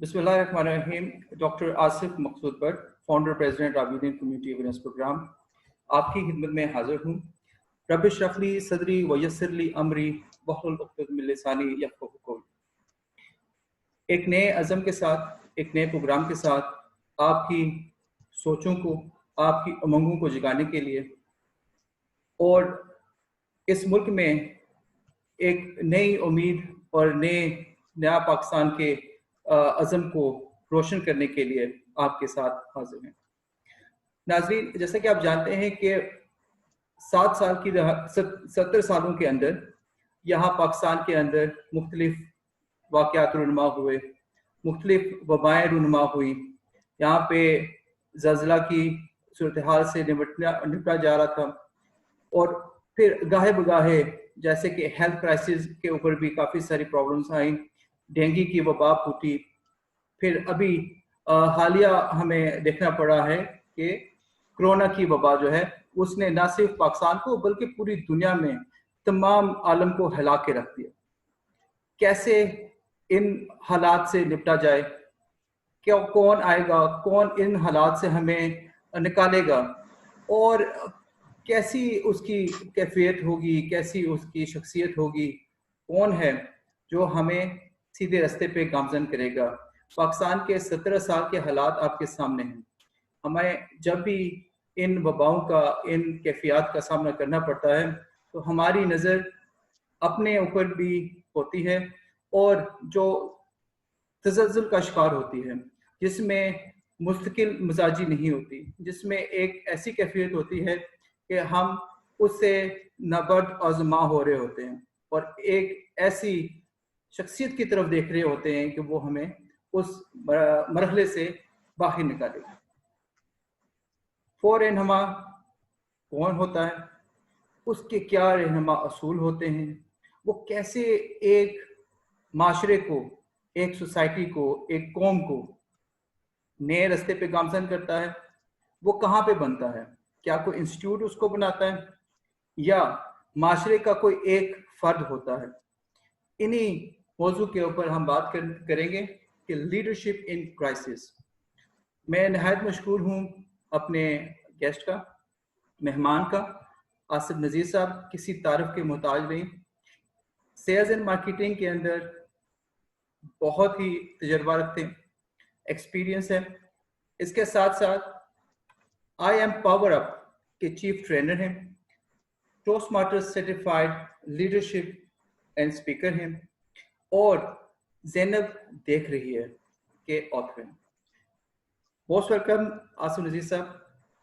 बिस्मिल्लाहिर्रहमानिर्रहीम। Doctor Asif Maqsood Butt, founder president राबीदीन community awareness program, आपकी खिदमत में हाजिर हूँ। रब इश्रह ली सदरी वयस्सिर ली अमरी वहलुल उक़दतम मिन लिसानी यफ़क़हू क़ौली। एक नए अज़म के साथ, एक नए प्रोग्राम के साथ आपकी सोचों को, आपकी उमंगों को जगाने के लिए और इस मुल्क में एक नई उम्मीद और नया पाकिस्तान के अज़म को रोशन करने के लिए आपके साथ हाजिर हैं। नाज़रीन, जैसा कि आप जानते हैं कि 70 सालों के अंदर यहाँ पाकिस्तान के अंदर मुख्तलिफ वाक़यात रूनुमा हुए, मुख्तलिफ वबाएँ रूनुमा हुई। यहाँ पे ज़ल्ज़ला की सूरत हाल से निपटा जा रहा था और फिर गाहे बगाहे जैसे कि हेल्थ क्राइसिस के ऊपर भी काफ़ी सारी प्रॉब्लम्स आई, डेंगू की वबा फूटी। फिर अभी हालिया हमें देखना पड़ा है कि कोरोना की वबा जो है उसने न सिर्फ पाकिस्तान को बल्कि पूरी दुनिया में तमाम आलम को हिला के रख दिया। कैसे इन हालात से निपटा जाए, क्या कौन आएगा, कौन इन हालात से हमें निकालेगा और कैसी उसकी कैफियत होगी, कैसी उसकी शख्सियत होगी, कौन है जो हमें सीधे रास्ते पे गामजन करेगा। पाकिस्तान के 17 साल के हालात आपके सामने हैं। हमें जब भी इन वबाओं का, इन कैफियत का सामना करना पड़ता है तो हमारी नज़र अपने ऊपर भी होती है और जो तज़ल्ज़ुल का शिकार होती है, जिसमें मुस्तकिल मिजाजी नहीं होती, जिसमें एक ऐसी कैफियत होती है कि हम उससे नबर्द आज़मा हो रहे होते हैं और एक ऐसी शख्सियत की तरफ देख रहे होते हैं कि वो हमें उस मरहले से बाहर निकालेगी। फॉर रहनुमा कौन होता है, उसके क्या रहनुमा असूल होते हैं, वो कैसे एक माशरे को, एक सोसाइटी को, एक कौम को नए रास्ते पे गामजन करता है, वो कहाँ पे बनता है? क्या कोई इंस्टीट्यूट उसको बनाता है या माशरे का कोई एक फर्द होता है? इन्हीं मौजू के ऊपर हम बात करेंगे कि लीडरशिप इन क्राइसिस। मैं नहायत मशकूर हूँ अपने गेस्ट का, मेहमान का, आसिफ नज़ीर साहब। किसी तारीफ के मोहताज नहीं, सेल्स एंड मार्केटिंग के अंदर बहुत ही तजर्बा रखते हैं, एक्सपीरियंस है। इसके साथ साथ आई एम पावर अप के चीफ ट्रेनर हैं, Toastmasters certified leadership and speaker हैं और ज़ैनब देख रही है के ऑथर हैं। मोस्ट वेलकम आसिफ नज़ीर साहब,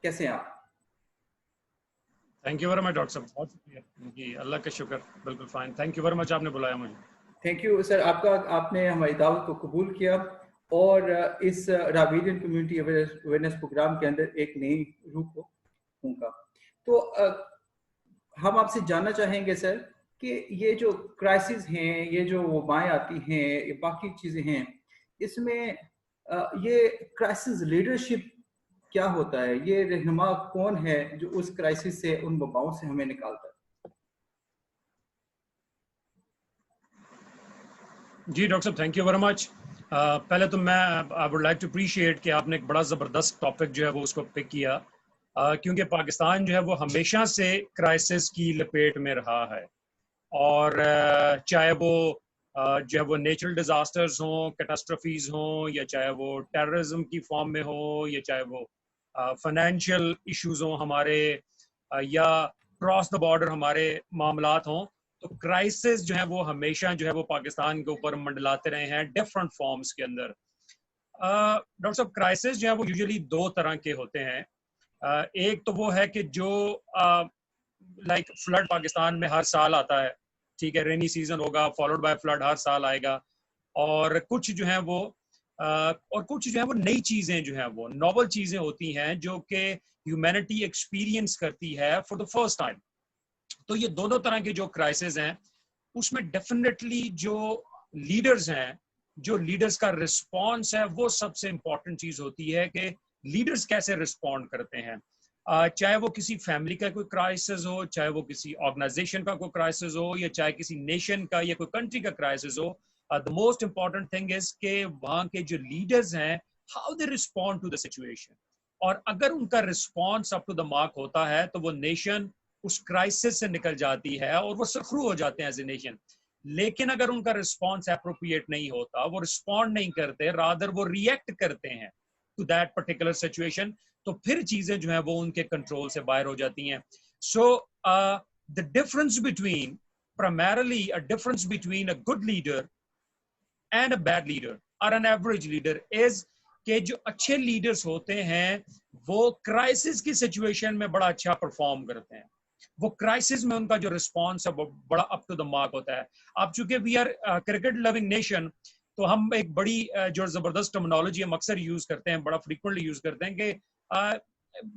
कैसे हैं आप? Thank you very much doctor साहब, बहुत शुक्रिया जी, अल्लाह का शुक्र, बिल्कुल fine. Thank you very much, आपने बुलाया मुझे। थैंक यू सर, आपने हमारी दावत को कबूल किया और इस राबीदीन कम्युनिटी अवेयरनेस प्रोग्राम के अंदर एक नई रूह को फूंका। तो हम आपसे जानना चाहेंगे सर कि ये जो क्राइसिस हैं, ये जो वबाएं आती हैं, ये बाकी चीज़ें हैं, इसमें ये क्राइसिस लीडरशिप क्या होता है? ये रहनुमा कौन है जो उस क्राइसिस से, उन वबाओं से हमें निकालता है? जी डॉक्टर साहब, थैंक यू वेरी मच। पहले तो मैं I would like to appreciate कि आपने एक बड़ा ज़बरदस्त टॉपिक जो है वो उसको पिक किया, क्योंकि पाकिस्तान जो है वो हमेशा से क्राइसिस की लपेट में रहा है और चाहे वो जो है वो नेचुरल डिजास्टर्स हों, कैटास्ट्रोफीज हों, या चाहे वो टेररिज्म की फॉर्म में हो, या चाहे वो फाइनेंशियल इश्यूज हों हमारे, या क्रॉस द बॉर्डर हमारे मामलात हों, तो क्राइसिस जो है वो हमेशा जो है वो पाकिस्तान के ऊपर मंडलाते रहे हैं डिफरेंट फॉर्म्स के अंदर। डॉक्टर साहब, क्राइसिस जो है वो यूजुअली दो तरह के होते हैं। एक तो वो है कि जो लाइक फ्लड पाकिस्तान में हर साल आता है, ठीक है, रेनी सीजन होगा फॉलोड बाय फ्लड, हर साल आएगा। और कुछ जो है वो और कुछ जो है वो नई चीजें जो है वो नॉवल चीजें होती हैं जो कि ह्यूमैनिटी एक्सपीरियंस करती है फॉर द फर्स्ट टाइम। तो ये दोनों तरह के जो क्राइसिस हैं उसमें डेफिनेटली जो लीडर्स हैं, जो लीडर्स का रिस्पॉन्स है, वो सबसे इंपॉर्टेंट चीज होती है कि लीडर्स कैसे रिस्पॉन्ड करते हैं। चाहे वो किसी फैमिली का कोई क्राइसिस हो, चाहे वो किसी ऑर्गेनाइजेशन का कोई क्राइसिस हो, या चाहे किसी नेशन का या कोई कंट्री का क्राइसिस हो, the most important thing is के वहां के जो लीडर्स हैं, how they respond to the situation, और अगर उनका response up to the mark होता है तो वो नेशन उस क्राइसिस से निकल जाती है और वो सरखरू हो जाते हैं एज ए नेशन। लेकिन अगर उनका रिस्पॉन्स एप्रोप्रिएट नहीं होता, वो रिस्पॉन्ड नहीं करते, रादर वो रिएक्ट करते हैं टू दैट पर्टिकुलर सिचुएशन, तो फिर चीजें जो है वो उनके कंट्रोल से बाहर हो जाती हैं। So the difference between, primarily a difference between a good leader and a bad leader or an average leader is कि जो अच्छे लीडर्स होते हैं वो क्राइसिस की सिचुएशन में बड़ा अच्छा परफॉर्म करते हैं, वो क्राइसिस में उनका जो रिस्पॉन्स है वो बड़ा अप टू द मार्क होता है। अब चूंकि we are cricket loving nation, तो हम एक बड़ी जो जबरदस्त टर्मिनोलॉजी हम अक्सर यूज करते हैं, बड़ा फ्रीक्वेंटली यूज करते हैं कि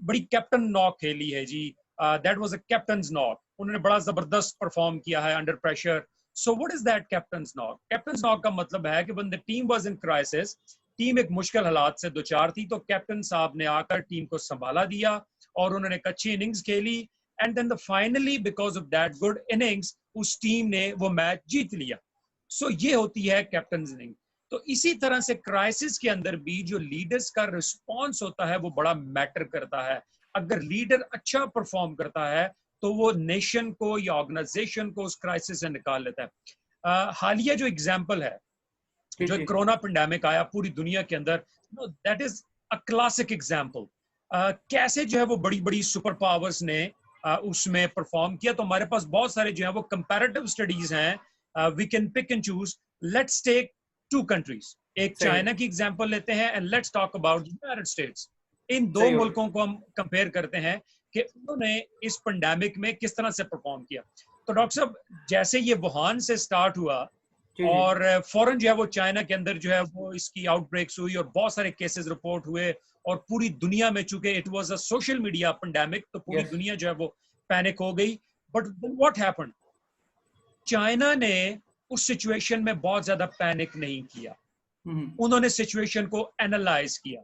बड़ी कैप्टन नॉक खेली है जी, that was a captain's knock, उन्होंने बड़ा जबरदस्त परफॉर्म किया है under pressure. So what is that captain's knock? Captain's knock का मतलब है कि when the team was in crisis, team एक मुश्किल हालात से दो चार थी, तो कैप्टन साहब ने आकर टीम को संभाला दिया और उन्होंने एक अच्छी इनिंग्स खेली, and then finally because of that good innings उस टीम ने वो मैच जीत लिया। सो ये होती है कैप्टन इनिंग। तो इसी तरह से क्राइसिस के अंदर भी जो लीडर्स का रिस्पॉन्स होता है वो बड़ा मैटर करता है। अगर लीडर अच्छा परफॉर्म करता है तो वो नेशन को या ऑर्गेनाइजेशन को उस क्राइसिस से निकाल लेता है। हालिया जो एग्जांपल है, जो कोरोना पेंडेमिक आया पूरी दुनिया के अंदर, that is a classic example. कैसे जो है वो बड़ी बड़ी सुपर पावर्स ने उसमें परफॉर्म किया। तो हमारे पास बहुत सारे जो है वो कंपैरेटिव स्टडीज हैं, we can pick and choose. Let's take two countries, एक चाइना की एग्जांपल लेते हैं and let's talk about United States. इन दो मुल्कों को हम कंपेयर करते हैं कि उन्होंने इस पेंडेमिक में किस तरह से परफॉर्म किया। तो डॉक्टर साहब, जैसे ये वुहान से स्टार्ट हुआ और फौरन जो है वो चाइना के अंदर जो है वो इसकी आउटब्रेक्स हुई और बहुत सारे केसेस रिपोर्ट हुए, और पूरी दुनिया में, चूंकि it was a social media pandemic, तो पूरी दुनिया जो है वो पैनिक हो गई। बट व्हाट हैपेंड, चाइना ने उस सिचुएशन में बहुत ज्यादा पैनिक नहीं किया। उन्होंने सिचुएशन को एनालाइज किया,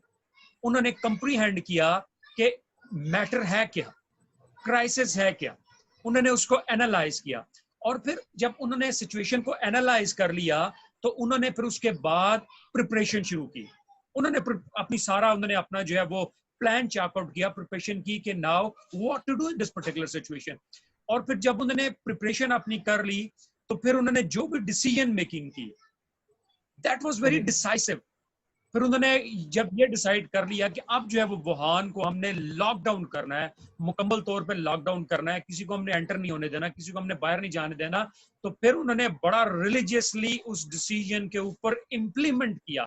उन्होंने कंप्रीहेंड किया कि मैटर है क्या, क्राइसिस है क्या, उन्होंने उसको एनालाइज किया। और फिर जब उन्होंने सिचुएशन को एनालाइज कर लिया तो उन्होंने फिर उसके बाद प्रिपरेशन शुरू की। उन्होंने उन्होंने अपना जो है वो प्लान चार्ट आउट किया, प्रिपरेशन की कि now what to do in this particular situation. और फिर जब उन्होंने प्रिपरेशन अपनी कर ली तो फिर उन्होंने जो भी डिसीजन मेकिंग की, दैट वाज वेरी डिसाइसिव। फिर उन्होंने जब ये डिसाइड कर लिया कि अब जो है वो वुहान को हमने लॉकडाउन करना है, मुकम्मल तौर पे लॉकडाउन करना है, किसी को हमने एंटर नहीं होने देना, किसी को हमने बाहर नहीं जाने देना, तो फिर उन्होंने बड़ा रिलीजियसली उस डिसीजन के ऊपर इम्प्लीमेंट किया।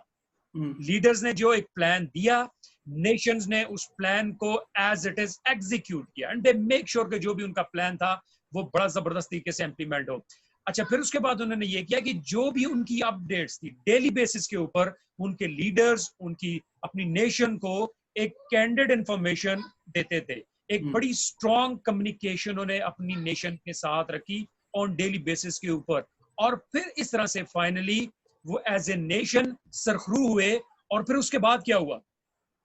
लीडर्स ने जो एक प्लान दिया, नेशंस ने उस प्लान को एज इट इज एग्जीक्यूट किया, एंड दे मेक श्योर कि जो भी उनका प्लान था वो बड़ा जबरदस्त तरीके से इम्प्लीमेंट हो। अच्छा, फिर उसके बाद उन्होंने ये किया कि जो भी उनकी अपडेट्स थी डेली बेसिस के ऊपर, उनके लीडर्स उनकी अपनी नेशन को एक कैंडिड इंफॉर्मेशन देते थे। एक बड़ी स्ट्रॉन्ग कम्युनिकेशन उन्होंने अपनी नेशन के साथ रखी ऑन डेली बेसिस के ऊपर, और फिर इस तरह से फाइनली वो एज ए नेशन सरखरू हुए। और फिर उसके बाद क्या हुआ?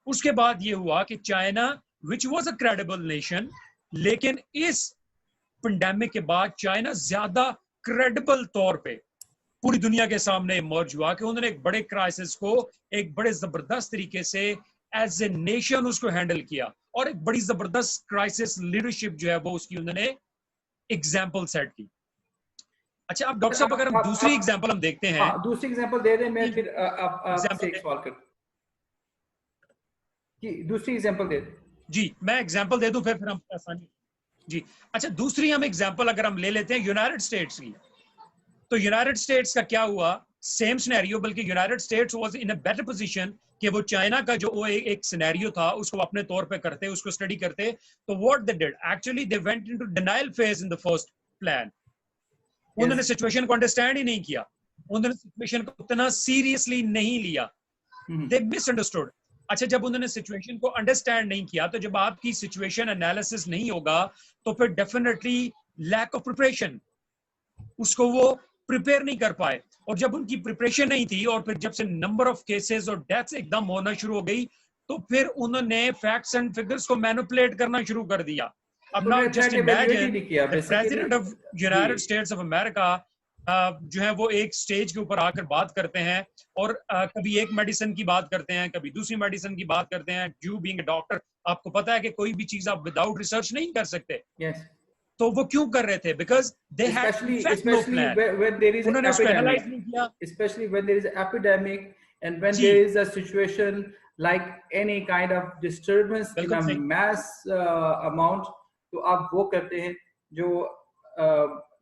उसके बाद ये हुआ कि China, which was a credible nation, लेकिन इस पेंडेमिक के बाद चाइना ज्यादा क्रेडिबल तौर पे पूरी दुनिया के सामने इमर्ज हुआ कि उन्होंने एक बड़े क्राइसिस को एक बड़े जबरदस्त तरीके से एज ए नेशन उसको हैंडल किया, और एक बड़ी जबरदस्त क्राइसिस लीडरशिप जो है वो उसकी उन्होंने एग्जांपल सेट की। अच्छा, अब डॉक्टर साहब अगर हम दूसरी एग्जांपल हम देखते हैं, दूसरी एग्जांपल दे दें, मैं फिर आपसे एक सवाल कर जी, दूसरी एग्जांपल दे जी, मैं एग्जांपल दे दूं फिर हम आसानी जी। अच्छा, दूसरी हम एग्जांपल अगर हम ले लेते हैं यूनाइटेड स्टेट्स की, तो यूनाइटेड स्टेट्स का क्या हुआ? सेम सिनेरियो, बल्कि United states was in a better position कि वो चाइना का जो एक सिनेरियो था उसको अपने तौर पे करते, उसको स्टडी करते। तो what they did, actually they went into denial phase in the first plan. उन्होंने सिचुएशन को अंडरस्टैंड ही नहीं किया, उन्होंने सिचुएशन को उतना सीरियसली नहीं लिया, दे मिसअंडरस्टूड। अच्छा, जब उन्होंने सिचुएशन को अंडरस्टैंड नहीं किया, तो जब आपकी सिचुएशन एनालिसिस नहीं होगा तो फिर डेफिनेटली लैक ऑफ प्रिपरेशन, उसको वो प्रिपेयर नहीं कर पाए। और जब उनकी प्रिपरेशन नहीं थी और फिर जब से नंबर ऑफ केसेस और डेथ्स एकदम होना शुरू हो गई, तो फिर उन्होंने फैक्ट्स एंड फिगर्स को मैनिपुलेट करना शुरू कर दिया। अब now just imagine the president of United states of America जो है वो एक स्टेज के ऊपर आकर बात करते हैं और कभी एक मेडिसिन की बात करते हैं, कभी दूसरी मेडिसिन की बात करते हैं। यू बीइंग अ डॉक्टर, आपको पता है कि कोई भी चीज आप विदाउट रिसर्च नहीं कर सकते। yes. तो वो क्यों कर रहे थे? Because they had in fact no Especially plan. when there is an उन्होंने उसको epidemic, एनालाइज नहीं किया। especially when there is an epidemic and when ji there is a situation like any kind of disturbance in बिल्कुल a सही। mass amount, तो आप वो करते हैं जो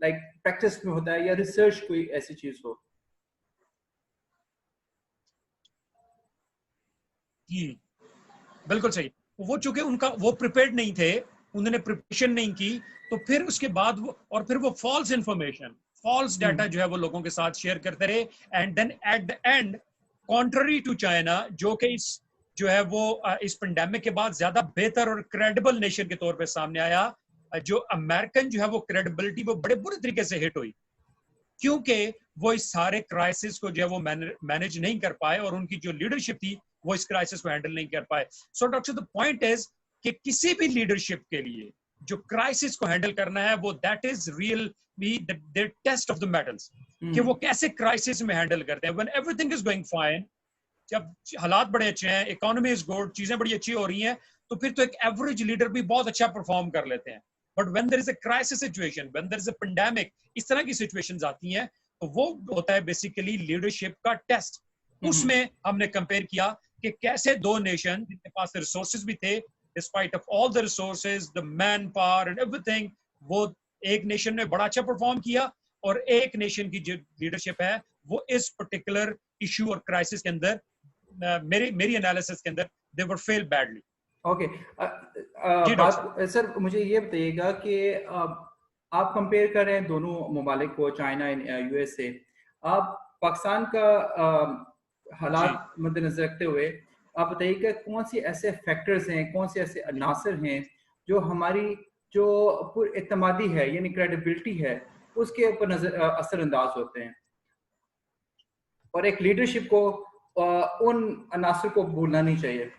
like practice में होता है या research कोई ऐसी चीज हो। जी बिल्कुल सही। वो चूंकि उनका वो प्रिपेयर्ड नहीं थे, उन्होंने प्रिपरेशन नहीं की, तो फिर उसके बाद वो और फिर वो फॉल्स इंफॉर्मेशन, फॉल्स डाटा जो है वो लोगों के साथ शेयर करते रहे। And then at the end, contrary to China, जो कि इस जो है वो इस पेंडेमिक के बाद ज्यादा बेहतर और क्रेडिबल नेशन के तौर पे सामने आया, जो अमेरिकन जो है वो क्रेडिबिलिटी वो बड़े बुरे तरीके से हिट हुई, क्योंकि वो इस सारे क्राइसिस को जो है वो मैनेज नहीं कर पाए और उनकी जो लीडरशिप थी वो इस क्राइसिस को हैंडल नहीं कर पाए। So doctor, the point is कि किसी भी लीडरशिप के लिए जो क्राइसिस को हैंडल करना है वो that is real the test of the metals, कि वो कैसे क्राइसिस में हैंडल करते हैं। When everything is going fine, जब हालात बड़े अच्छे हैं, इकोनॉमी इज गुड, चीजें बड़ी अच्छी हो रही हैं, तो फिर तो एक एवरेज लीडर भी बहुत अच्छा परफॉर्म कर लेते हैं। But when there is a crisis situation, when there is a pandemic, इस तरह की सिचुएशंस आती हैं, तो वो होता है बेसिकली लीडरशिप का टेस्ट। उसमें हमने कंपेयर किया कि कैसे दो नेशन जिनके पास रिसोर्सेज भी थे, despite of all the resources, the man power and everything, वो एक नेशन ने बड़ा अच्छा परफॉर्म किया और एक नेशन की जो लीडरशिप है वो इस पर्टिकुलर इशू और क्राइसिस के अंदर, मेरी एनालिसिस के अंदर, दे वर फेल बैडली। ओके, बात सर मुझे ये बताइएगा कि आप कंपेयर कर रहे हैं दोनों ममालिक को, चाइना एंड यूएस से। आप पाकिस्तान का हालात मद्देनजर रखते हुए आप बताइएगा कौन सी ऐसे फैक्टर्स हैं, कौन से ऐसे अनासर हैं जो हमारी जो पुरएतमादी है यानी क्रेडिबिलिटी है उसके ऊपर असरअंदाज होते हैं, और एक लीडरशिप को उन अनासर को भूलना नहीं चाहिए।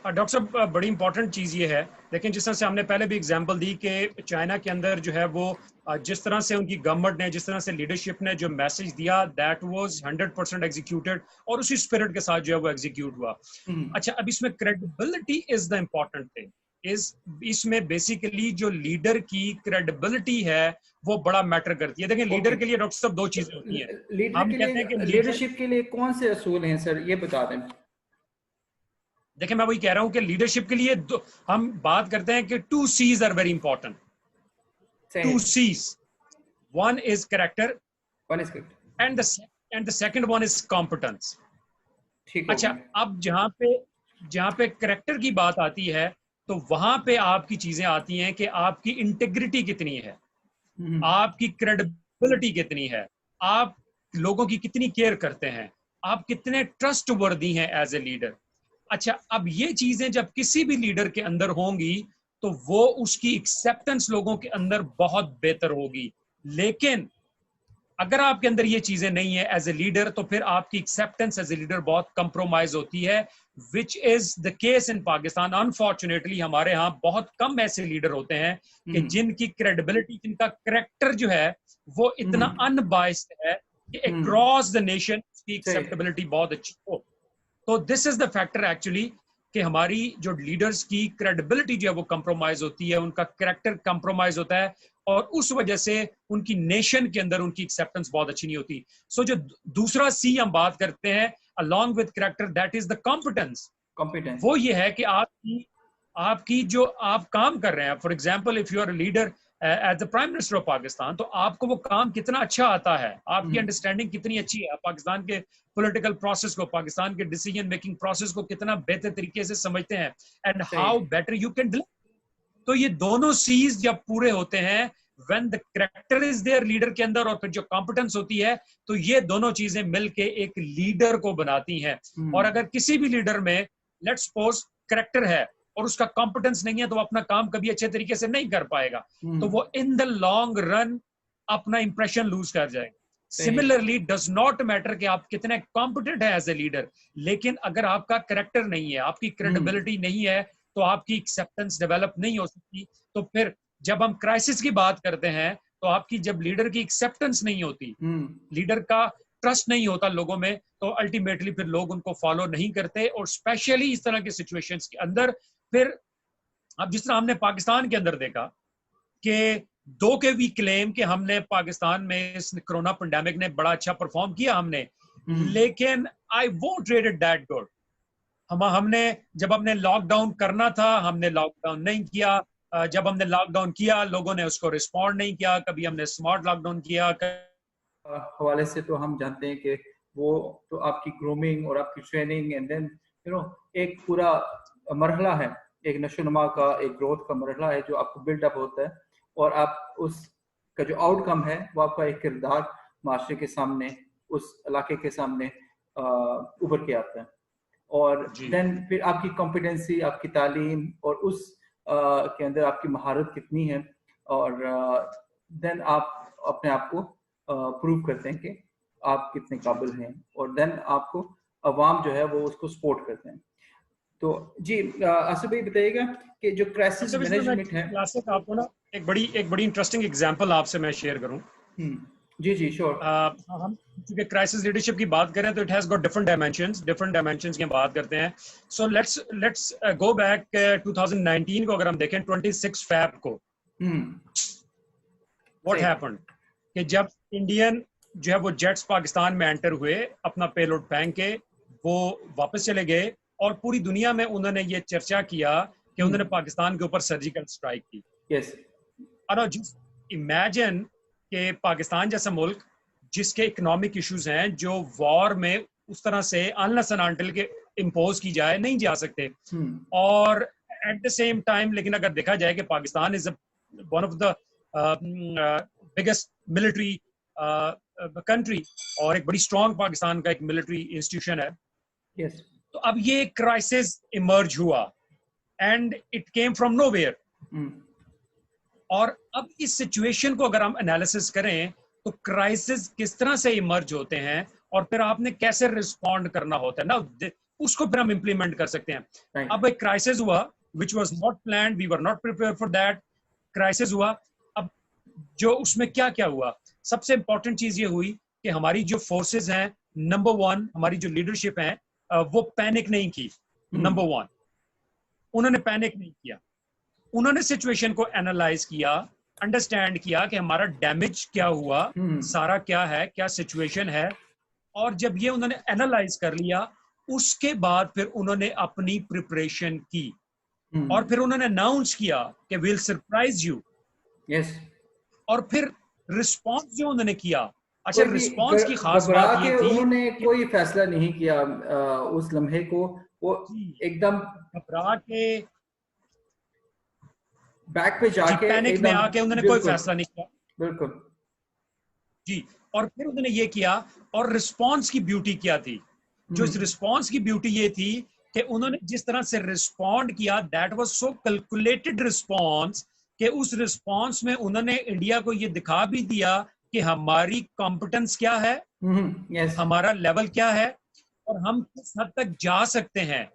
डॉक्टर साहब, बड़ी इंपॉर्टेंट चीज ये है, लेकिन जिस तरह से हमने पहले भी एग्जांपल दी कि चाइना के अंदर जो है वो जिस तरह से उनकी गवर्नमेंट ने, जिस तरह से लीडरशिप ने जो मैसेज दिया, दैट वाज 100% एग्जीक्यूटेड और उसी स्पिरिट के साथ जो है वो एग्जीक्यूट हुआ। अच्छा, अब इसमें credibility is the important thing. इसमें बेसिकली जो लीडर की क्रेडिबिलिटी है वो बड़ा मैटर करती है। देखिए, लीडर के लिए डॉक्टर साहब दो चीजें होती हैं। हम कहते हैं कि लीडरशिप के लिए कौन से असूल हैं सर, ये बता दें। देखिए, मैं वही कह रहा हूं कि लीडरशिप के लिए हम बात करते हैं कि 2 C's are very important. 2 C's, one is character and the second one is competence। अच्छा, अब जहां पे करेक्टर की बात आती है तो वहां पे आपकी चीजें आती हैं कि आपकी इंटेग्रिटी कितनी है, आपकी क्रेडिबिलिटी कितनी है, आप लोगों की कितनी केयर करते हैं, आप कितने ट्रस्ट वर्दी हैं एज ए लीडर। अच्छा, अब ये चीजें जब किसी भी लीडर के अंदर होंगी तो वो उसकी एक्सेप्टेंस लोगों के अंदर बहुत बेहतर होगी। लेकिन अगर आपके अंदर ये चीजें नहीं है एज ए लीडर, तो फिर आपकी एक्सेप्टेंस एज ए लीडर बहुत कंप्रोमाइज होती है, which is the case in Pakistan. Unfortunately हमारे यहाँ बहुत कम ऐसे लीडर होते हैं कि जिनकी क्रेडिबिलिटी, जिनका करेक्टर जो है वो इतना अनबाइस्ड है कि अक्रॉस द नेशन उसकी एक्सेप्टेबिलिटी बहुत अच्छी हो। तो this is the factor actually कि हमारी जो लीडर्स की क्रेडिबिलिटी जो है वो कंप्रोमाइज होती है, उनका कैरेक्टर कंप्रोमाइज होता है और उस वजह से उनकी नेशन के अंदर उनकी एक्सेप्टेंस बहुत अच्छी नहीं होती। सो जो दूसरा सी हम बात करते हैं along with character, that is the competence. वो ये है कि आपकी जो आप काम कर रहे हैं, for example if you are leader as the prime minister of Pakistan, तो आपको वो काम कितना अच्छा आता है, आपकी अंडरस्टैंडिंग कितनी अच्छी है, पाकिस्तान के पॉलिटिकल प्रोसेस को, पाकिस्तान के डिसीजन मेकिंग प्रोसेस को कितना बेहतर तरीके से समझते हैं, and how better you can deliver. तो ये दोनों सीज जब पूरे होते हैं, when the character is there leader के अंदर और फिर जो कॉम्पिटेंस होती है, तो ये दोनों चीजें मिलके एक लीडर को बनाती हैं। और अगर किसी भी लीडर में लेट्स सपोज कैरेक्टर है और उसका कॉम्पिटेंस नहीं है, तो वो अपना काम कभी अच्छे तरीके से नहीं कर पाएगा, तो वो इन द लॉन्ग रन अपना इंप्रेशन लूज कर जाएगा। सिमिलरली डज नॉट मैटर कि आप कितने कॉम्पिटेंट है एज ए लीडर, लेकिन अगर आपका कैरेक्टर नहीं है, आपकी क्रेडिबिलिटी नहीं है, तो आपकी एक्सेप्टेंस डेवलप नहीं हो सकती। तो फिर जब हम क्राइसिस की बात करते हैं तो आपकी जब लीडर की एक्सेप्टेंस नहीं होती, लीडर का ट्रस्ट नहीं होता लोगों में, तो अल्टीमेटली फिर लोग उनको फॉलो नहीं करते। और स्पेशली इस तरह के सिचुएशंस के अंदर फिर अब जिस तरह हमने पाकिस्तान के अंदर देखा कि दो के भी क्लेम कि हमने पाकिस्तान में इस कोरोना पेंडेमिक ने बड़ा अच्छा परफॉर्म किया हमने, लेकिन I won't rate it that good. हमने जब हमने लॉकडाउन करना था हमने लॉकडाउन नहीं किया, जब हमने लॉकडाउन किया लोगों ने उसको रिस्पॉन्ड नहीं किया, कभी हमने स्मार्ट लॉकडाउन किया। हवाले से तो हम जानते हैं कि वो तो आपकी ग्रूमिंग और आपकी ट्रेनिंग एंड देन एक पूरा मरहला है, एक नशोनुमा का, एक ग्रोथ का मरहला है जो आपको बिल्डअप होता है, और आप उसका जो आउटकम है वो आपका एक किरदार माशरे के सामने, उस इलाके के सामने उभर के आता है। और देन फिर आपकी कॉम्पिटेंसी, आपकी तालीम और उस के अंदर आपकी महारत कितनी है, और देन आप अपने आप को प्रूव करते हैं कि आप कितने काबिल हैं, और देन आपको अवाम जो है वो उसको सपोर्ट करते हैं। तो जी आसिफ भाई बताइएगा कि जो क्राइसिस मैनेजमेंट है, आपको ना एक बड़ी इंटरेस्टिंग एग्जांपल आपसे मैं शेयर करूं। जी जी श्योर। हम क्योंकि क्राइसिस लीडरशिप की बात करें तो it has got different dimensions की बात करते हैं। सो लेट्स गो बैक 2019 को अगर हम देखें 26 फैब को व्हाट हैपेंड कि जब इंडियन जो है वो जेट्स पाकिस्तान में एंटर हुए, अपना पेलोड फेंक के वो वापस चले गए, और पूरी दुनिया में उन्होंने ये चर्चा किया कि उन्होंने पाकिस्तान के ऊपर सर्जिकल स्ट्राइक की। यस। और इमेजिन कि पाकिस्तान जैसा मुल्क जिसके इकोनॉमिक इश्यूज हैं, जो वॉर में उस तरह से अनलेस एंड अनटिल के इम्पोज की जाए नहीं जा सकते, और एट द सेम टाइम लेकिन अगर देखा जाए कि Pakistan is one of the biggest military country, और एक बड़ी स्ट्रॉन्ग पाकिस्तान का एक मिलिट्री इंस्टीट्यूशन है। yes. तो अब ये क्राइसिस इमर्ज हुआ and it came from nowhere. और अब इस सिचुएशन को अगर हम एनालिसिस करें तो क्राइसिस किस तरह से इमर्ज होते हैं और फिर आपने कैसे रिस्पॉन्ड करना होता है ना, उसको फिर हम इंप्लीमेंट कर सकते हैं। right. अब एक क्राइसिस हुआ which was not planned, we were not prepare for that. Crisis हुआ, अब जो उसमें क्या क्या हुआ, सबसे इंपॉर्टेंट चीज ये हुई कि हमारी जो फोर्सेस हैं, नंबर वन हमारी जो लीडरशिप है वो पैनिक नहीं की। नंबर वन, उन्होंने पैनिक नहीं किया, उन्होंने सिचुएशन को एनालाइज किया, अंडरस्टैंड किया कि हमारा डैमेज क्या हुआ, सारा क्या है, क्या सिचुएशन है। और जब ये उन्होंने एनालाइज कर लिया उसके बाद फिर उन्होंने अपनी प्रिपरेशन की और फिर उन्होंने अनाउंस किया कि विल सरप्राइज यू। यस। और फिर रिस्पांस जो उन्होंने किया, अच्छा रिस्पांस की खास बात ये थी उन्होंने कोई फैसला नहीं किया उस लम्हे को, वो एकदम घबरा के बैक पे जाके पैनिक में आके उन्होंने कोई फैसला नहीं किया। बिल्कुल जी। और फिर उन्होंने ये किया, और रिस्पांस की ब्यूटी क्या थी, जो इस रिस्पांस की ब्यूटी ये थी कि उन्होंने जिस तरह से रिस्पॉन्ड किया, that was so calculated response कि उस रिस्पांस में उन्होंने इंडिया को ये दिखा भी दिया कि हमारी कॉम्पिटेंस क्या है, yes. हमारा लेवल क्या है, और हम किस हद तक जा सकते हैं,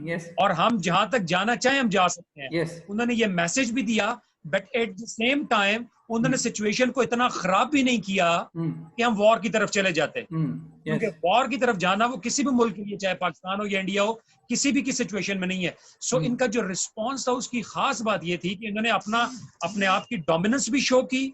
yes. और हम जहां तक जाना चाहें हम जा सकते हैं। yes. उन्होंने ये मैसेज भी दिया, but at the same time उन्होंने सिचुएशन को इतना खराब भी नहीं किया कि हम वॉर की तरफ चले जाते। क्योंकि वॉर की तरफ जाना वो किसी भी मुल्क के लिए, चाहे पाकिस्तान हो या इंडिया हो, किसी भी की सिचुएशन में नहीं है। सो इनका जो रिस्पॉन्स था उसकी खास बात ये थी कि इन्होंने अपने आप की डोमिनेंस भी शो की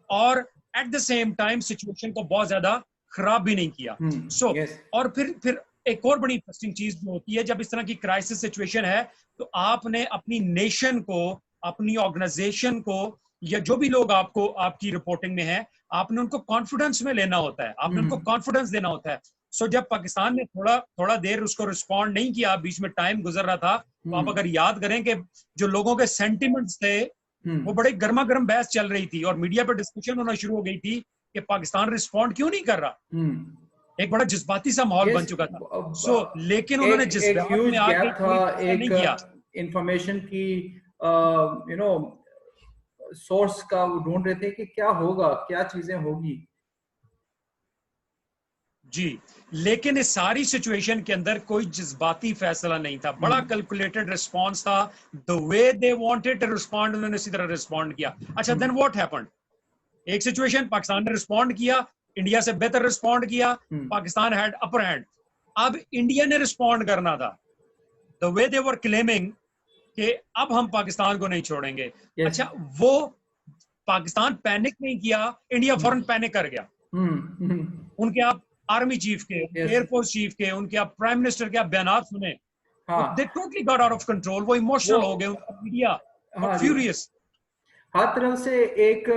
और at the same time situation को बहुत ज्यादा खराब भी नहीं किया। सो और फिर एक और बड़ी इंटरेस्टिंग चीज जो होती है, जब इस तरह की क्राइसिस सिचुएशन है तो आपने अपनी नेशन को, अपनी ऑर्गेनाइजेशन को, या जो भी लोग आपकी रिपोर्टिंग में है, आपने उनको कॉन्फिडेंस में लेना होता है, आपने उनको कॉन्फिडेंस देना होता है। सो जब पाकिस्तान ने थोड़ा देर उसको रिस्पॉन्ड नहीं किया, बीच में टाइम गुजर रहा था, तो आप अगर याद करें कि जो लोगों के सेंटिमेंट्स थे वो बड़े गर्मा गर्म बहस चल रही थी और मीडिया पर डिस्कशन होना शुरू हो गई थी कि पाकिस्तान रिस्पॉन्ड क्यों नहीं कर रहा। एक बड़ा जज्बाती सा माहौल बन चुका था। लेकिन उन्होंने जज्बात में आके नहीं किया, इंफॉर्मेशन की सोर्स का वो ढूंढ रहे थे कि क्या होगा, क्या चीजें होगी। जी, लेकिन इस सारी सिचुएशन के अंदर कोई जज्बाती फैसला नहीं था, बड़ा कैलकुलेटेड रिस्पॉन्स था। The way they wanted to respond, उन्होंने इसी तरह रिस्पॉन्ड किया। अच्छा, देन व्हाट हैपेंड? एक सिचुएशन, पाकिस्तान ने रिस्पॉन्ड किया, इंडिया से बेहतर रिस्पॉन्ड किया, पाकिस्तान हैड अपर हैंड। अब इंडिया ने रिस्पॉन्ड करना था, the way they were claiming कि अब हम पाकिस्तान को नहीं छोड़ेंगे। अच्छा, वो पाकिस्तान पैनिक नहीं किया, इंडिया फौरन पैनिक कर गया। उनके आप आर्मी चीफ के, एयरफोर्स चीफ के, उनके आप प्राइम मिनिस्टर के आप बयान सुने, दे totally got out of control, वो इमोशनल हो गए, मीडिया फ्यूरियस। हर तरफ से एक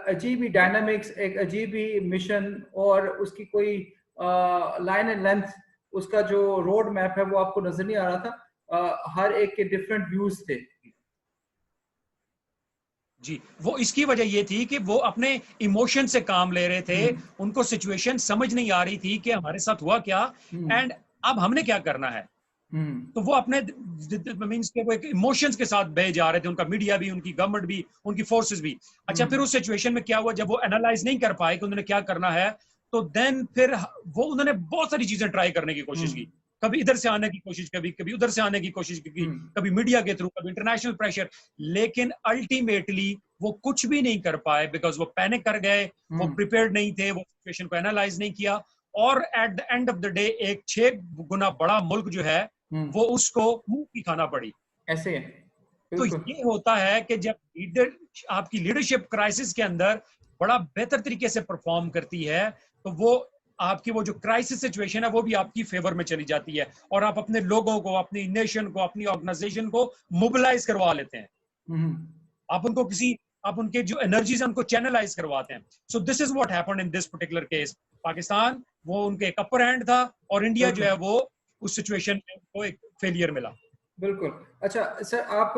अजीब ही डायनामिक्स, एक अजीब ही मिशन, और उसकी कोई लाइन एंड लेंथ, उसका जो रोड मैप है वो आपको नजर नहीं आ रहा था। हर एक के डिफरेंट व्यूज थे। जी, वो इसकी वजह ये थी कि वो अपने इमोशन से काम ले रहे थे, उनको सिचुएशन समझ नहीं आ रही थी कि हमारे साथ हुआ क्या एंड अब हमने क्या करना है। तो वो अपने मींस के वो एक इमोशंस के साथ बह जा रहे थे, उनका मीडिया भी, उनकी गवर्नमेंट भी, उनकी फोर्सेस भी। अच्छा, फिर उस सिचुएशन में क्या हुआ, जब वो एनालाइज नहीं कर पाए कि उन्होंने क्या करना है, तो देन फिर वो उन्होंने बहुत सारी चीजें ट्राई करने की कोशिश की, कभी इधर से आने की कोशिश, कभी उधर से आने की कोशिश की, कभी मीडिया के थ्रू, कभी इंटरनेशनल प्रेशर, लेकिन अल्टीमेटली वो कुछ भी नहीं कर पाए बिकॉज वो पैनिक कर गए, वो प्रिपेयर्ड नहीं थे, वो सिचुएशन को एनालाइज नहीं किया, और eight the end of the day एक 6 गुना बड़ा मुल्क जो है वो उसको मुंह की खाना पड़ी। ऐसे तो ये होता है कि जब आपकी लीडरशिप क्राइसिस के अंदर बड़ा बेहतर तरीके से परफॉर्म करती है, तो वो आपकी वो जो क्राइसिस सिचुएशन है वो भी आपकी फेवर में चली जाती है, और आप अपने लोगों को, अपनी नेशन को, अपनी ऑर्गेनाइजेशन को मोबिलाइज करवा लेते हैं। आप उनके जो एनर्जीज है उनको चैनलाइज करवाते हैं। So this is what happened in this particular case. Pakistan वो उनके एक अपर हैंड था, और इंडिया जो है वो उस सिचुएशन में उनको एक फेलियर मिला। बिल्कुल। अच्छा सर, आप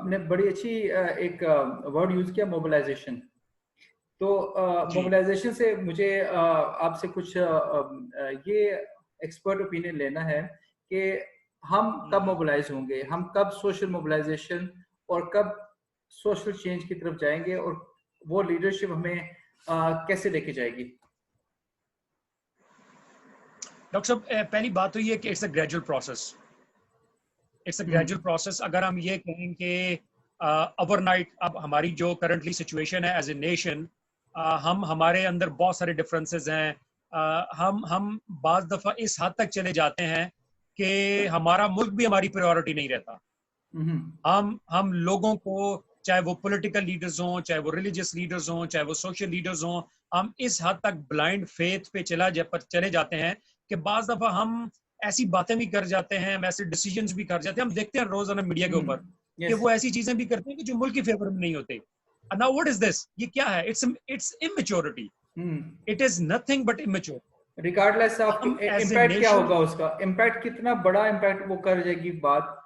ने बड़ी अच्छी एक वर्ड यूज किया, मोबिलाइजेशन। तो मोबिलाइजेशन से मुझे आपसे कुछ ये एक्सपर्ट ओपिनियन लेना है कि हम कब मोबिलाइज होंगे, हम कब सोशल मोबिलाइजेशन और कब सोशल चेंज की तरफ जाएंगे, और वो लीडरशिप हमें कैसे लेके जाएगी? डॉक्टर साहब, पहली बात तो ये कि it's a gradual process, it's a gradual process. अगर हम ये कहें कि ओवरनाइट, अब हमारी जो करंटली सिचुएशन है एज ए नेशन, हम हमारे अंदर बहुत सारे डिफरेंसेस हैं, हम बाज दफा इस हद तक चले जाते हैं कि हमारा मुल्क भी हमारी प्रायोरिटी नहीं रहता। हम लोगों को, चाहे वो पॉलिटिकल लीडर्स हों, चाहे वो रिलीजियस लीडर्स हों, चाहे वो सोशल लीडर्स हों, हम इस हद तक ब्लाइंड फेथ पे चले जाते हैं कि बाज दफा हम ऐसी बातें भी कर जाते हैं, हम ऐसे डिसीजंस भी कर जाते हैं, हम देखते हैं रोजाना मीडिया के ऊपर कि वो ऐसी चीजें भी करते हैं कि जो मुल्क की फेवर में नहीं होते। Now what is this? ये क्या है? It's immaturity, it is nothing but immature. Regardless of impact क्या होगा, उसका इम्पैक्ट कितना बड़ा इम्पैक्ट वो कर जाएगी बात।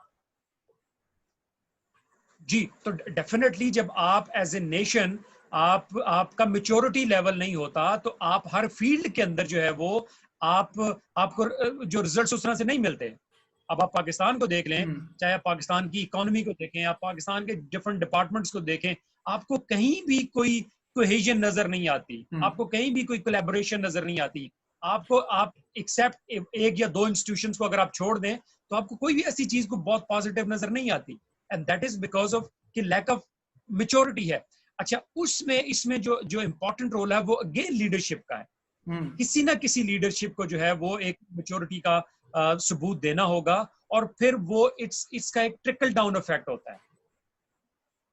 जी, तो डेफिनेटली जब आप एज ए नेशन, आपका मेच्योरिटी लेवल नहीं होता, तो आप हर फील्ड के अंदर जो है वो आपको जो रिजल्ट्स उस तरह से नहीं मिलते। अब आप पाकिस्तान को देख लें, चाहे आप पाकिस्तान की इकोनॉमी को देखें, आप पाकिस्तान के डिफरेंट डिपार्टमेंट्स को देखें, आपको कहीं भी कोई कोहेजन नजर नहीं आती, आपको कहीं भी कोई कोलैबोरेशन नजर नहीं आती। आप एक्सेप्ट एक या दो इंस्टीट्यूशंस को अगर आप छोड़ दें, तो आपको कोई भी ऐसी चीज को बहुत पॉजिटिव नजर नहीं आती, and that is because of कि लैक ऑफ मेच्योरिटी है। अच्छा, इसमें जो इंपॉर्टेंट रोल है वो अगेन लीडरशिप का है। किसी ना किसी लीडरशिप को जो है वो एक मेच्योरिटी का सबूत देना होगा, और फिर वो इसका एक ट्रिकल डाउन इफेक्ट होता है।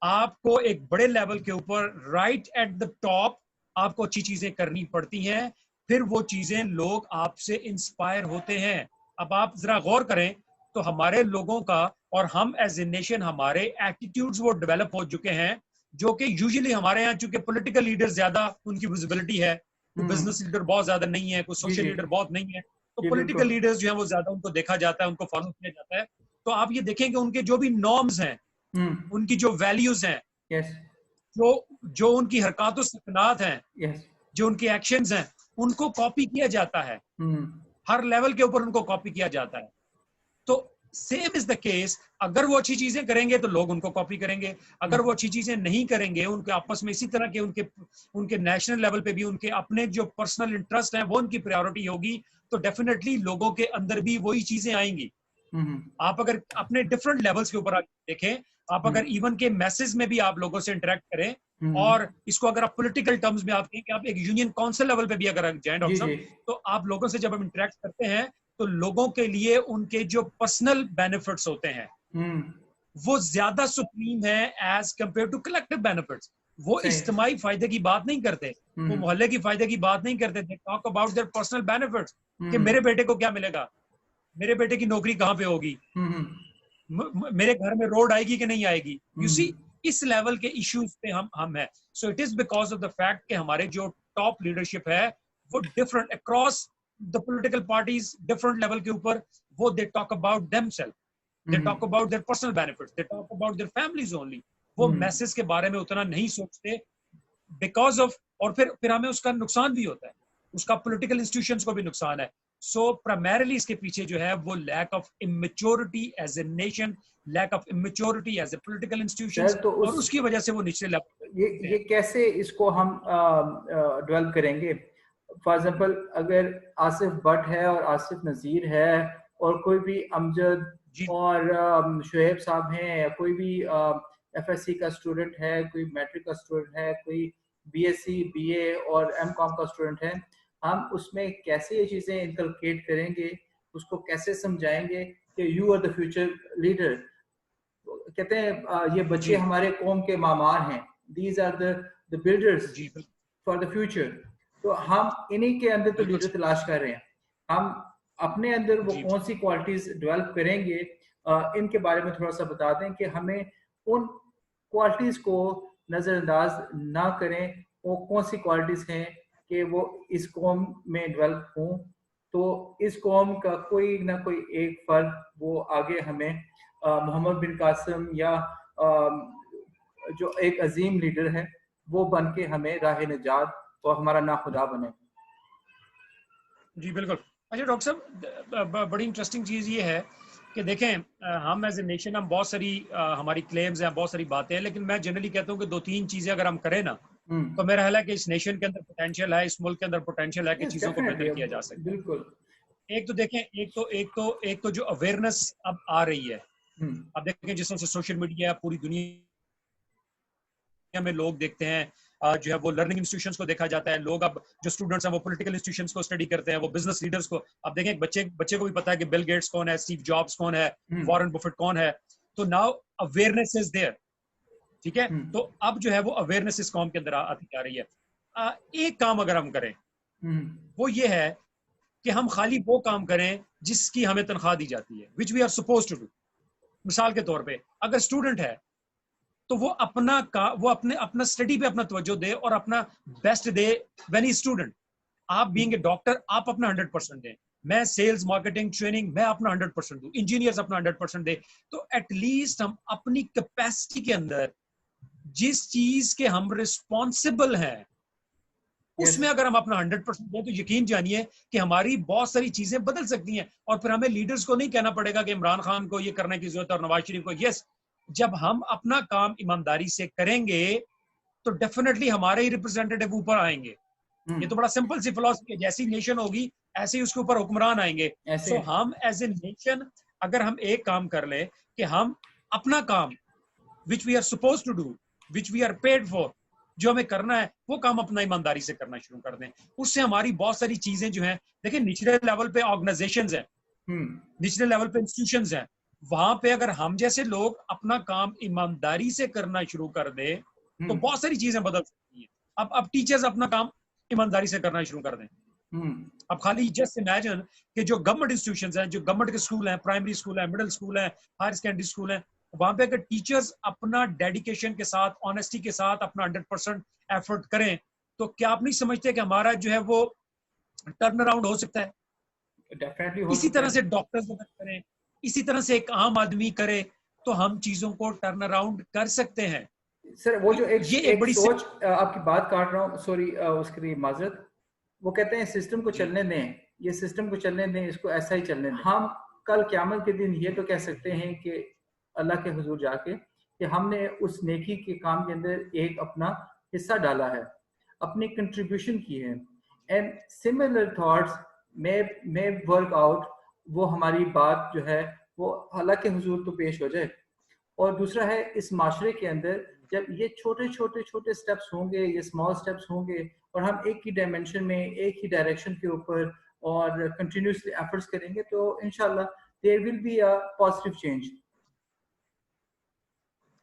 आपको एक बड़े लेवल के ऊपर, राइट एट द टॉप, आपको अच्छी चीजें करनी पड़ती हैं, फिर वो चीजें लोग आपसे इंस्पायर होते हैं। अब आप जरा गौर करें तो हमारे लोगों का और हम एज ए नेशन, हमारे एटीट्यूड्स वो डेवलप हो चुके हैं, जो कि यूजुअली हमारे यहाँ चूंकि पॉलिटिकल लीडर ज्यादा, उनकी विजिबिलिटी है, बिजनेस लीडर बहुत ज्यादा नहीं है, कोई सोशल लीडर बहुत नहीं है, तो पॉलिटिकल लीडर्स जो है वो ज्यादा उनको देखा जाता है, उनको फॉलो किया जाता है। तो आप ये देखेंगे उनके जो भी नॉर्म्स हैं, उनकी जो वैल्यूज हैं, जो उनकी हरकत और सकनात हैं, जो उनके एक्शंस हैं, उनको कॉपी किया जाता है, हर लेवल के ऊपर उनको कॉपी किया जाता है। तो सेम इज द केस, अगर वो अच्छी चीजें करेंगे तो लोग उनको कॉपी करेंगे, अगर वो अच्छी चीजें नहीं करेंगे, उनके आपस में इसी तरह के उनके नेशनल लेवल पे भी उनके अपने जो पर्सनल इंटरेस्ट हैं वो उनकी प्रायोरिटी होगी, तो डेफिनेटली लोगों के अंदर भी वही चीजें आएंगी। आप अगर अपने डिफरेंट लेवल्स के ऊपर देखें, आप अगर इवन के मैसेज में भी आप लोगों से इंटरेक्ट करें, और इसको अगर आप पॉलिटिकल टर्म्स में आप कहें कि आप एक यूनियन काउंसिल लेवल पे भी अगर जाएं डॉक्टर साहब, तो आप लोगों से जब हम इंटरेक्ट करते हैं तो लोगों के लिए उनके जो पर्सनल बेनिफिट्स होते हैं वो ज्यादा सुप्रीम है as compare to collective benefits. वो इज्तिमाई फायदे की बात नहीं करते, वो मोहल्ले की फायदे की बात नहीं करते, दे talk about their personal benefits, कि मेरे बेटे को क्या मिलेगा, मेरे बेटे की नौकरी कहाँ पे होगी, मेरे घर में रोड आएगी कि नहीं आएगी। यू सी, इस लेवल के इश्यूज पे हम हैं। So it is because of the fact कि हमारे जो टॉप लीडरशिप है वो different across the political parties, different level के ऊपर, वो they talk about themselves, they talk about their personal benefits, they talk about their families only. वो message के बारे में उतना नहीं सोचते बिकॉज ऑफ, और फिर हमें उसका नुकसान भी होता है, उसका पॉलिटिकल इंस्टीट्यूशंस को भी नुकसान है। सो प्राइमरीली इसके पीछे जो है वो lack of immaturity as a nation, lack of immaturity as a political institutions, तो और उसकी वजह से वो निचले लेवल ये कैसे इसको हम डेवलप करेंगे? फॉर एग्जांपल, अगर आसिफ भट्ट है और आसिफ नज़ीर है और कोई भी अमजद और शुएब साहब हैं, या कोई भी एफएससी का स्टूडेंट है, कोई मैट्रिक का स्टूडेंट है, कोई बीएससी, बीए और एमकॉम का स्टूडेंट है, हम उसमें कैसे ये चीज़ें इनकलकेट करेंगे, उसको कैसे समझाएंगे कि you are the future leader. कहते हैं ये बच्चे हमारे कौम के मामार हैं, these are the builders for the future. तो हम इन्हीं के अंदर तो लीडर तलाश कर रहे हैं, हम अपने अंदर वो कौन सी क्वालिटीज डेवलप करेंगे, इनके बारे में थोड़ा सा बता दें कि हमें उन क्वालिटीज को नजरअंदाज ना करें। वो कौन सी क्वालिटीज हैं कि वो इस कौम में डेवलप हों, तो इस कौम का कोई ना कोई एक फर्द वो आगे हमें मोहम्मद बिन कासिम या जो एक अजीम लीडर है वो बन के हमें राह निजात और हमारा नाखुदा बने। जी बिल्कुल। अच्छा डॉक्टर साहब, बड़ी इंटरेस्टिंग चीज़ ये है कि देखें, हम एज ए नेशन, हम बहुत सारी हमारी क्लेम्स हैं, बहुत सारी बातें हैं, लेकिन मैं जनरली कहता हूँ कि 2-3 चीज़ें अगर हम करें ना, तो मेरा ख्याल है कि इस नेशन के अंदर पोटेंशियल है, इस मुल्क के अंदर पोटेंशियल है कि चीज़ों को बेहतर किया जा सकता है। बिल्कुल। एक तो देखें, एक तो जो अवेयरनेस अब आ रही है, अब देखें जिस तरह से सोशल मीडिया पूरी दुनिया में लोग देखते हैं, जो है वो लर्निंग इंस्टीट्यूशंस को देखा जाता है, लोग अब जो स्टूडेंट्स हैं वो पॉलिटिकल इंस्टीट्यूशंस को स्टडी करते हैं, वो बिजनेस लीडर्स को। अब देखें बच्चे को भी पता है कि बिल गेट्स कौन है, स्टीव जॉब्स कौन है, वॉरेन बफेट कौन है। तो नाउ अवेयरनेस इज देयर, ठीक है। तो अब जो है वो अवेयरनेस इस कौम के अंदर आती जा रही है। एक काम अगर हम करें वो ये है कि हम खाली वो काम करें जिसकी हमें तनख्वाह दी जाती है, which we are suppose to do. मिसाल के तौर पे अगर स्टूडेंट है तो वो अपना स्टडी पे अपना तवज्जो दे और अपना best they when he student. आप बीइंग ए डॉक्टर आप अपना 100% दें, मैं सेल्स मार्केटिंग ट्रेनिंग मैं अपना 100% दूं, इंजीनियर्स अपना 100% दे। तो एटलीस्ट हम अपनी कैपेसिटी के अंदर जिस चीज के हम रिस्पॉन्सिबल हैं उसमें अगर हम अपना 100% दें, तो यकीन जानिए कि हमारी बहुत सारी चीजें बदल सकती हैं। और फिर हमें लीडर्स को नहीं कहना पड़ेगा कि इमरान खान को ये करने की जरूरत है और नवाज शरीफ को। यस, जब हम अपना काम ईमानदारी से करेंगे तो डेफिनेटली हमारे ही रिप्रेजेंटेटिव ऊपर आएंगे। ये तो बड़ा सिंपल सी फिलॉसफी है, जैसी नेशन होगी ऐसे ही उसके ऊपर हुक्मरान आएंगे। सो हम एज ए नेशन अगर हम एक काम कर ले कि हम अपना काम which we are suppose to do, which we are paid for, जो हमें करना है वो काम अपना ईमानदारी से करना शुरू कर दें, उससे हमारी बहुत सारी चीजें जो हैं, देखिए निचले लेवल पे ऑर्गेनाइजेशंस हैं, निचले लेवल पे इंस्टीट्यूशंस हैं, वहां पे अगर हम जैसे लोग अपना काम ईमानदारी से करना शुरू कर दे तो बहुत सारी चीजें बदल सकती हैं। अब टीचर्स अपना काम ईमानदारी से करना शुरू कर दें। अब खाली जस्ट इमेजिन कि जो गवर्नमेंट इंस्टीट्यूशंस हैं, जो गवर्नमेंट के स्कूल हैं, प्राइमरी स्कूल है, मिडिल स्कूल है, हायर सेकेंडरी स्कूल है, वहां पे अगर टीचर्स अपना डेडिकेशन के साथ, ऑनेस्टी के साथ अपना 100% एफर्ट करें, तो क्या आप नहीं समझते कि हमारा जो है वो टर्न अराउंड हो सकता है? डेफिनेटली। इसी तरह से डॉक्टर्स अगर करें, इसी तरह से एक आम आदमी करे, तो हम चीजों को टर्न अराउंड कर सकते हैं। सर वो जो एक बड़ी सोच, आपकी बात काट रहा हूँ, सॉरी उसके लिए माजरत। वो कहते हैं सिस्टम को चलने दें, ये सिस्टम को चलने दें, इसको ऐसा ही चलने दें। हम कल क़यामत के दिन ये तो कह सकते हैं कि अल्लाह के हुजूर जाके कि हमने उस नेकी के काम के अंदर एक अपना हिस्सा डाला है, अपनी कंट्रीब्यूशन की है। And similar thoughts may work out, वो हमारी बात जो है वो अल्लाह के हुजूर तो पेश हो जाए। और दूसरा है इस माशरे के अंदर जब ये छोटे छोटे छोटे स्टेप्स होंगे, ये स्मॉल स्टेप्स होंगे और हम एक ही डायमेंशन में, एक ही डायरेक्शन के ऊपर और कंटिन्यूसली एफर्ट्स करेंगे तो इंशाल्लाह there will be a positive change.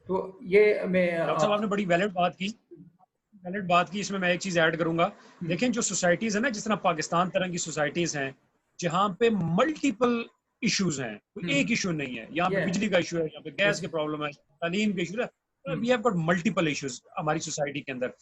तो ये मैं डॉक्टर साहब आपने बड़ी वैलिड बात की। इसमें मैं एक चीज ऐड करूंगा। देखें जो सोसाइटीज है ना, जिस तरह पाकिस्तान तरह की सोसाइटीज हैं जहाँ पे मल्टीपल इश्यूज हैं, कोई एक इशू नहीं है। यहाँ पे बिजली का इशू है, यहाँ पे गैस की प्रॉब्लम है, तालीम का इशू है, we have got multiple issues हमारी सोसाइटी के अंदर।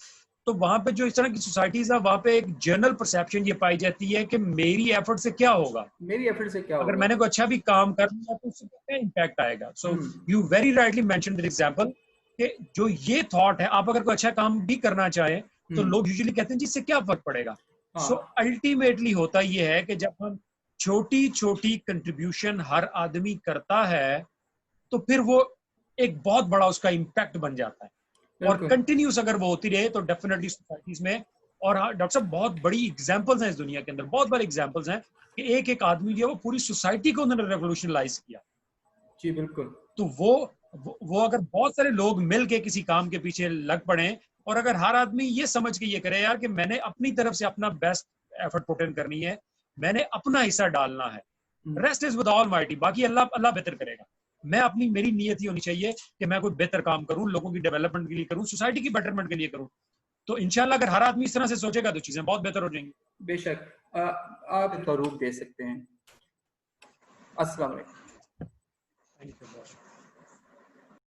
तो वहां पे जो इस तरह की सोसाइटीज है, वहां पे एक जनरल परसेप्शन ये पाई जाती है कि मेरी एफर्ट से क्या होगा, मेरी एफर्ट से क्या अगर होगा, मैंने कोई अच्छा भी काम कर लिया तो उससे क्या इम्पैक्ट आएगा। So you very rightly mentioned the example कि जो ये थॉट है, आप अगर कोई अच्छा काम भी करना चाहें तो लोग यूजुअली कहते हैं जिससे क्या फर्क पड़ेगा। सो अल्टीमेटली होता ये है कि जब हम छोटी छोटी कंट्रीब्यूशन हर आदमी करता है तो फिर वो एक बहुत बड़ा उसका इम्पैक्ट बन जाता है। और कंटिन्यूस अगर वो होती रहे तो डेफिनेटली सोसाइटीज में, और डॉक्टर साहब बहुत बड़ी एग्जांपल्स हैं इस दुनिया के अंदर, बहुत बड़े एग्जांपल्स हैं कि एक एक आदमी जो है वो पूरी सोसाइटी को उन्होंने रेवोल्यूशनलाइज किया। जी बिल्कुल। तो वो अगर बहुत सारे लोग मिल के किसी काम के पीछे लग पड़े और अगर हर आदमी ये समझ के ये करे यार कि मैंने अपनी तरफ से अपना बेस्ट एफर्ट पुट इन करनी है, मैंने अपना हिस्सा डालना है, रेस्ट इज विद ऑलमाइटी, बाकी अल्लाह बेहतर करेगा। मैं अपनी, मेरी नीयत ही होनी चाहिए कि मैं कोई बेहतर काम करूं, लोगों की डेवलपमेंट के लिए करूं, सोसाइटी की बेटरमेंट के लिए करूं। तो इंशाल्लाह अगर हर आदमी इस तरह से सोचेगा तो चीजें बहुत बेहतर हो जाएंगी। बेशक आप इसका रूप दे सकते हैं। अस्सलाम वालेकुम। Thank you.